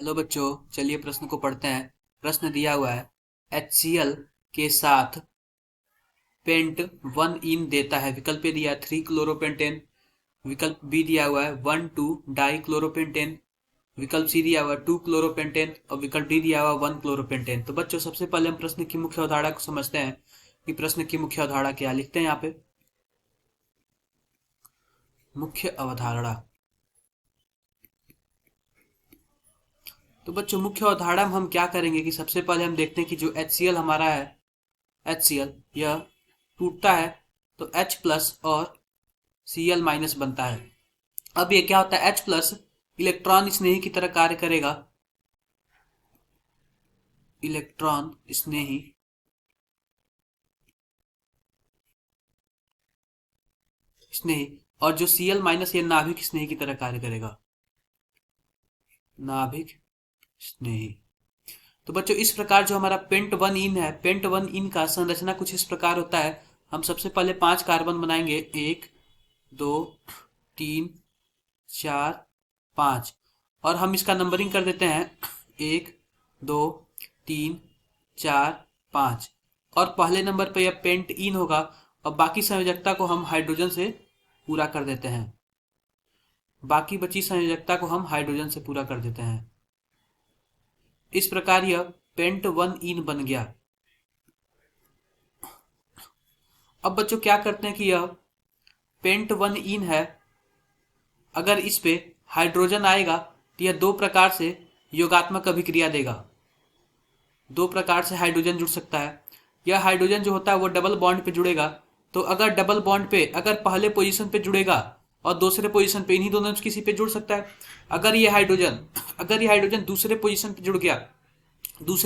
Hello बच्चों, चलिए प्रश्न को पढ़ते हैं। प्रश्न दिया हुआ है HCl के साथ पेंट 1 इन देता है। विकल्प ए दिया है 3 क्लोरोपेंटेन, विकल्प बी दिया हुआ है 1 2 डाई क्लोरोपेंटेन, विकल्प सी दिया हुआ है 2 क्लोरोपेंटेन और विकल्प डी दिया हुआ 1 क्लोरोपेंटेन। तो बच्चों सबसे पहले हम प्रश्न की मुख्य अवधारणा को समझते हैं कि प्रश्न की मुख्य अवधारणा क्या लिखते हैं यहाँ पे। मुख्य अवधारणा। तो बच्चों मुख्य अवधारणा में हम क्या करेंगे कि सबसे पहले हम देखते हैं कि जो HCl हमारा है, HCl यह टूटता है तो H प्लस और Cl माइनस बनता है। अब ये क्या होता है, H प्लस इलेक्ट्रॉन स्नेही की तरह कार्य करेगा, इलेक्ट्रॉन स्नेही स्नेही और जो Cl माइनस ये नाभिक स्नेही की तरह कार्य करेगा, नाभिक स्नेही। तो बच्चों इस प्रकार जो हमारा पेंट 1 इन है, पेंट 1 इन का संरचना कुछ इस प्रकार होता है। हम सबसे पहले 5 कार्बन बनाएंगे, 1 2 3 4 5 और हम इसका नंबरिंग कर देते हैं 1 2 3 4 5 और पहले नंबर पे यह पेंट इन होगा और बाकी संयोजकता को हम हाइड्रोजन से पूरा कर देते हैं। बाकी बची संयोजकता को हम हाइड्रोजन से पूरा कर देते हैं। इस प्रकार यह पेंट 1 इन बन गया। अब बच्चों क्या करते हैं कि यह पेंट 1 इन है, अगर इस पे हाइड्रोजन आएगा तो यह दो प्रकार से योगात्मक अभिक्रिया देगा। दो प्रकार से हाइड्रोजन जुड़ सकता है। यह हाइड्रोजन जो होता है वो डबल बॉन्ड पे जुड़ेगा। तो अगर डबल बॉन्ड पे अगर पहले पोजीशन पे जुड़ेगा और दूसरे पोजीशन पे, इन्हीं दोनों में किसी पे जुड़ सकता है। अगर ये हाइड्रोजन दूसरे पोजीशन पे जुड़ गया, तो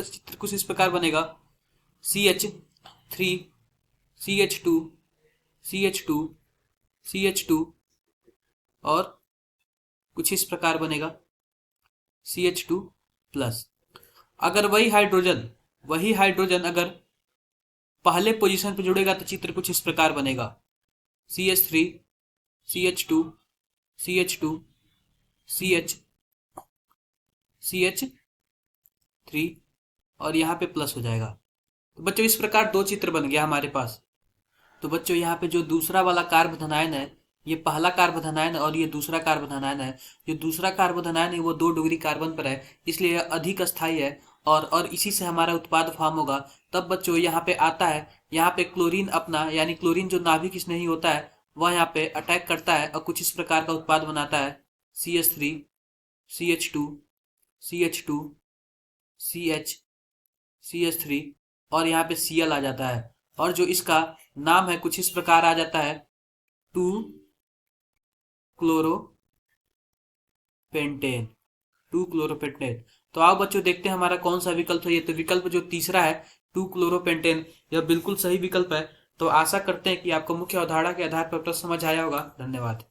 चित्र कुछ इस प्रकार बनेगा, CH3 CH2 CH2 CH2 और कुछ इस प्रकार बनेगा CH2 प्लस। अगर वही हाइड्रोजन अगर पहले पोजीशन पे जुड़ेगा तो चित्र कुछ इस प्रकार बनेगा, CH3 CH2 CH2 CH3 और यहाँ पे प्लस हो जाएगा। तो बच्चों इस प्रकार दो चित्र बन गया हमारे पास। तो बच्चों यहाँ पे जो दूसरा वाला कार्बोधनायन है, ये पहला कार्बोधनायन और ये दूसरा कार्बोधनायन है। जो दूसरा कार्बोधनायन है वो 2 डिग्री कार्बन पर है, इसलिए यह अधिक स्थायी है और इसी से हमारा उत्पाद फॉर्म होगा। तब बच्चों यहाँ पे आता है, यहाँ पे क्लोरीन अपना यानी क्लोरीन जो नाभिक स्नेही होता है वह यहाँ पे अटैक करता है और कुछ इस प्रकार का उत्पाद बनाता है, CH3 CH2 CH2 CH CH3 और यहाँ पे Cl आ जाता है और जो इसका नाम है कुछ इस प्रकार आ जाता है, 2 क्लोरोपेंटेन, 2 क्लोरोपेंटेन। तो आओ बच्चों देखते हैं हमारा कौन सा विकल्प है। ये तो विकल्प जो तीसरा है 2 क्लोरोपेंटेन, यह बिल्कुल सही विकल्प है। तो आशा करते हैं कि आपको मुख्य अवधारणा के आधार पर प्रश्न समझ आया होगा। धन्यवाद।